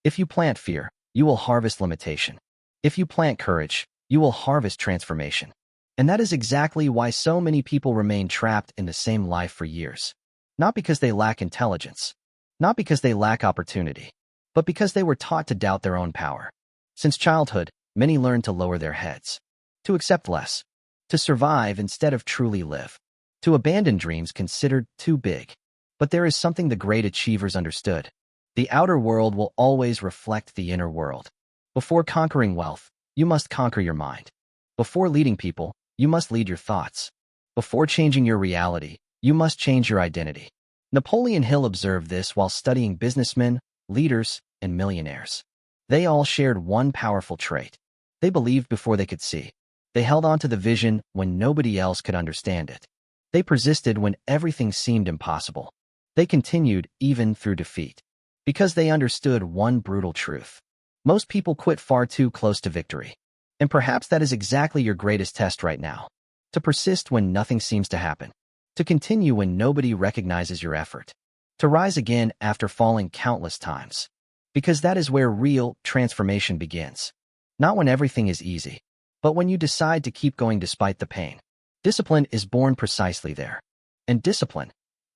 If you plant fear, you will harvest limitation. If you plant courage, you will harvest transformation. And that is exactly why so many people remain trapped in the same life for years. Not because they lack intelligence, not because they lack opportunity, but because they were taught to doubt their own power. Since childhood, many learned to lower their heads, to accept less, to survive instead of truly live, to abandon dreams considered too big. But there is something the great achievers understood. The outer world will always reflect the inner world. Before conquering wealth, you must conquer your mind. Before leading people, you must lead your thoughts. Before changing your reality, you must change your identity. Napoleon Hill observed this while studying businessmen, leaders, and millionaires. They all shared one powerful trait. They believed before they could see. They held on to the vision when nobody else could understand it. They persisted when everything seemed impossible. They continued even through defeat. Because they understood one brutal truth. Most people quit far too close to victory. And perhaps that is exactly your greatest test right now. To persist when nothing seems to happen. To continue when nobody recognizes your effort. To rise again after falling countless times. Because that is where real transformation begins. Not when everything is easy, but when you decide to keep going despite the pain. Discipline is born precisely there. And discipline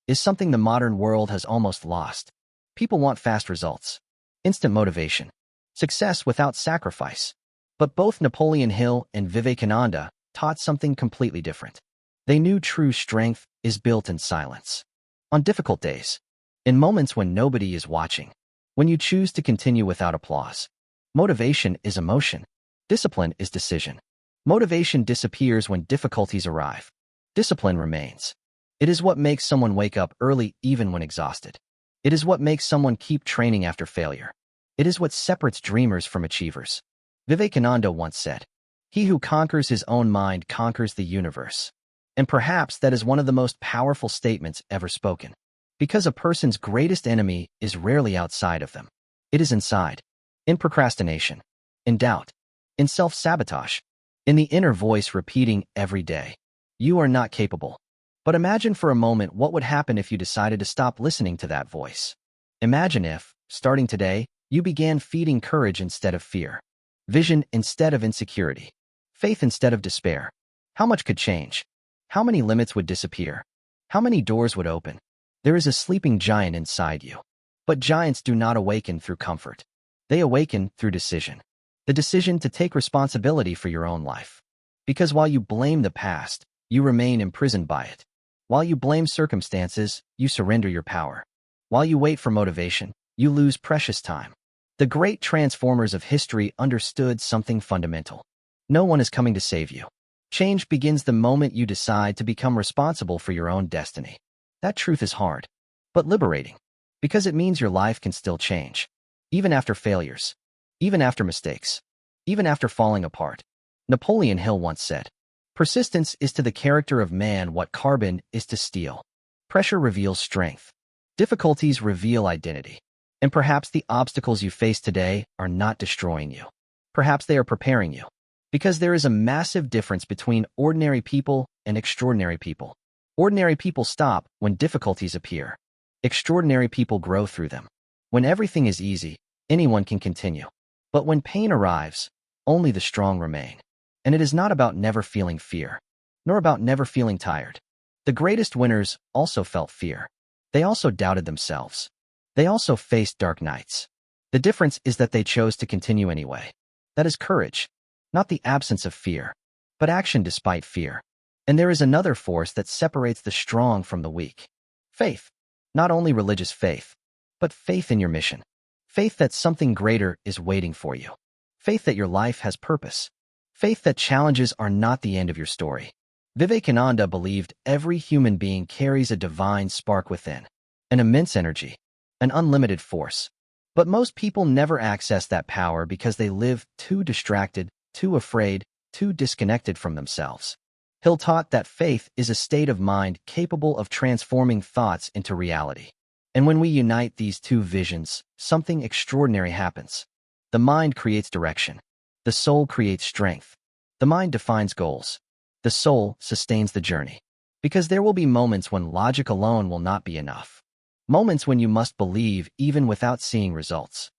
is something the modern world has almost lost. People want fast results, instant motivation, success without sacrifice. But both Napoleon Hill and Vivekananda taught something completely different. They knew true strength is built in silence. On difficult days, in moments when nobody is watching, when you choose to continue without applause. Motivation is emotion. Discipline is decision. Motivation disappears when difficulties arrive. Discipline remains. It is what makes someone wake up early even when exhausted. It is what makes someone keep training after failure. It is what separates dreamers from achievers. Vivekananda once said, "He who conquers his own mind conquers the universe." And perhaps that is one of the most powerful statements ever spoken. Because a person's greatest enemy is rarely outside of them. It is inside. In procrastination. In doubt. In self-sabotage. In the inner voice repeating every day, "You are not capable." But imagine for a moment what would happen if you decided to stop listening to that voice. Imagine if, starting today, you began feeding courage instead of fear, vision instead of insecurity, faith instead of despair. How much could change? How many limits would disappear? How many doors would open? There is a sleeping giant inside you. But giants do not awaken through comfort. They awaken through decision. The decision to take responsibility for your own life. Because while you blame the past, you remain imprisoned by it. While you blame circumstances, you surrender your power. While you wait for motivation, you lose precious time. The great transformers of history understood something fundamental. No one is coming to save you. Change begins the moment you decide to become responsible for your own destiny. That truth is hard, but liberating, because it means your life can still change. Even after failures, even after mistakes, even after falling apart. Napoleon Hill once said, "Persistence is to the character of man what carbon is to steel. Pressure reveals strength. Difficulties reveal identity. And perhaps the obstacles you face today are not destroying you. Perhaps they are preparing you. Because there is a massive difference between ordinary people and extraordinary people. Ordinary people stop when difficulties appear. Extraordinary people grow through them. When everything is easy, anyone can continue. But when pain arrives, only the strong remain. And it is not about never feeling fear, nor about never feeling tired. The greatest winners also felt fear. They also doubted themselves. They also faced dark nights. The difference is that they chose to continue anyway. That is courage, not the absence of fear, but action despite fear. And there is another force that separates the strong from the weak. Faith. Not only religious faith, but faith in your mission. Faith that something greater is waiting for you. Faith that your life has purpose. Faith that challenges are not the end of your story. Vivekananda believed every human being carries a divine spark within, an immense energy, an unlimited force. But most people never access that power because they live too distracted, too afraid, too disconnected from themselves. Hill taught that faith is a state of mind capable of transforming thoughts into reality. And when we unite these two visions, something extraordinary happens. The mind creates direction. The soul creates strength. The mind defines goals. The soul sustains the journey. Because there will be moments when logic alone will not be enough. Moments when you must believe even without seeing results.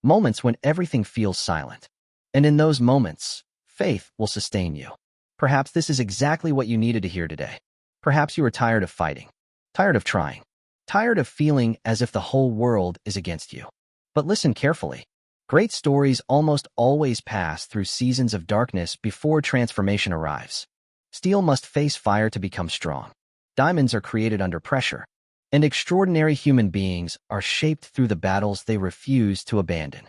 moments when everything feels silent. And in those moments, faith will sustain you. Perhaps this is exactly what you needed to hear today. Perhaps you are tired of fighting, tired of trying, tired of feeling as if the whole world is against you. But listen carefully. Great stories almost always pass through seasons of darkness before transformation arrives. Steel must face fire to become strong. Diamonds are created under pressure. And extraordinary human beings are shaped through the battles they refuse to abandon.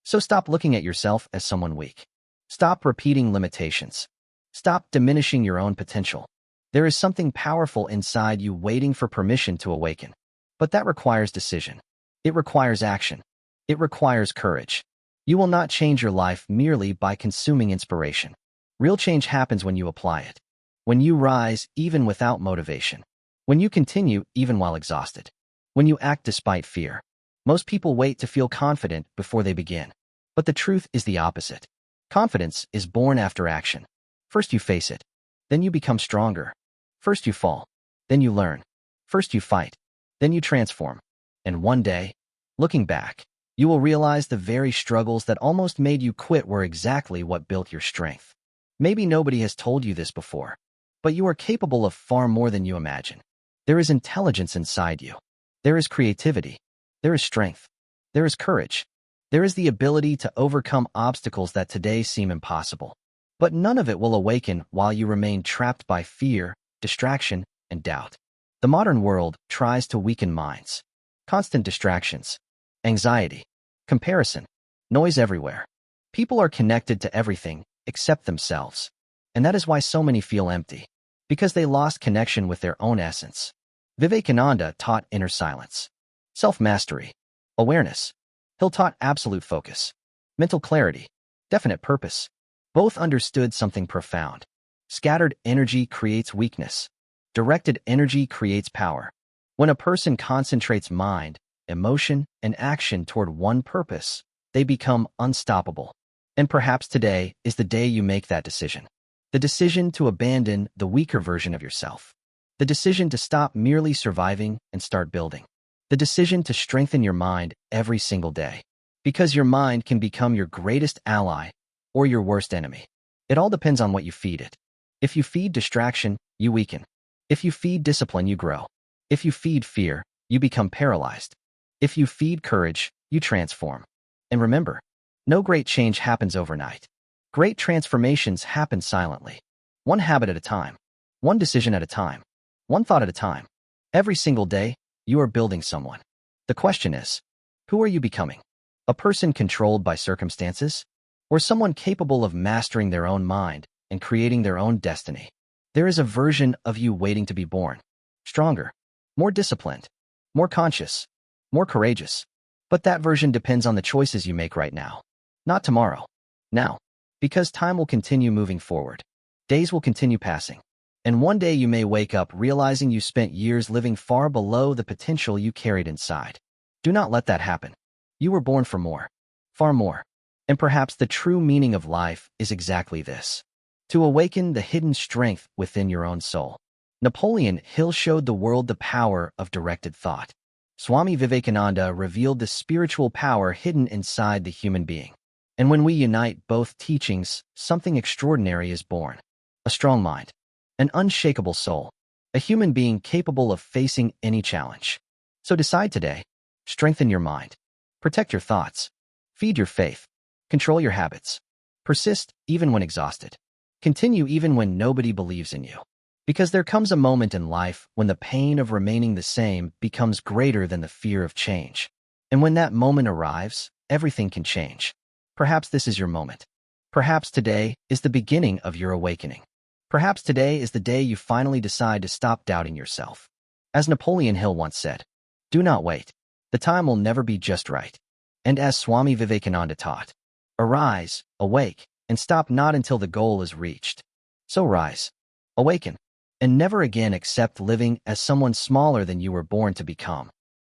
So stop looking at yourself as someone weak. Stop repeating limitations. Stop diminishing your own potential. There is something powerful inside you waiting for permission to awaken. But that requires decision. It requires action. It requires courage. You will not change your life merely by consuming inspiration. Real change happens when you apply it. When you rise even without motivation. When you continue even while exhausted. When you act despite fear. Most people wait to feel confident before they begin. But the truth is the opposite. Confidence is born after action. First you face it. Then you become stronger. First you fall. Then you learn. First you fight. Then you transform. And one day, looking back, you will realize the very struggles that almost made you quit were exactly what built your strength. Maybe nobody has told you this before, but you are capable of far more than you imagine. There is intelligence inside you. There is creativity. There is strength. There is courage. There is the ability to overcome obstacles that today seem impossible. But none of it will awaken while you remain trapped by fear, distraction, and doubt. The modern world tries to weaken minds. Constant distractions, anxiety, comparison, noise everywhere. People are connected to everything except themselves. And that is why so many feel empty. Because they lost connection with their own essence. Vivekananda taught inner silence, self-mastery, awareness. He taught absolute focus, mental clarity, definite purpose. Both understood something profound. Scattered energy creates weakness. Directed energy creates power. When a person concentrates mind, emotion, and action toward one purpose, they become unstoppable. And perhaps today is the day you make that decision. The decision to abandon the weaker version of yourself. The decision to stop merely surviving and start building. The decision to strengthen your mind every single day. Because your mind can become your greatest ally or your worst enemy. It all depends on what you feed it. If you feed distraction, you weaken. If you feed discipline, you grow. If you feed fear, you become paralyzed. If you feed courage, you transform. And remember, no great change happens overnight. Great transformations happen silently. One habit at a time. One decision at a time. One thought at a time. Every single day, you are building someone. The question is, who are you becoming? A person controlled by circumstances? Or someone capable of mastering their own mind and creating their own destiny? There is a version of you waiting to be born. Stronger, more disciplined, more conscious, more courageous. But that version depends on the choices you make right now. Not tomorrow. Now. Because time will continue moving forward. Days will continue passing. And one day you may wake up realizing you spent years living far below the potential you carried inside. Do not let that happen. You were born for more. Far more. And perhaps the true meaning of life is exactly this. To awaken the hidden strength within your own soul. Napoleon Hill showed the world the power of directed thought. Swami Vivekananda revealed the spiritual power hidden inside the human being. And when we unite both teachings, something extraordinary is born. A strong mind. An unshakable soul. A human being capable of facing any challenge. So decide today. Strengthen your mind. Protect your thoughts. Feed your faith. Control your habits. Persist even when exhausted. Continue even when nobody believes in you. Because there comes a moment in life when the pain of remaining the same becomes greater than the fear of change. And when that moment arrives, everything can change. Perhaps this is your moment. Perhaps today is the beginning of your awakening. Perhaps today is the day you finally decide to stop doubting yourself. As Napoleon Hill once said, do not wait. The time will never be just right. And as Swami Vivekananda taught, arise, awake, and stop not until the goal is reached. So rise, awaken, and never again accept living as someone smaller than you were born to become.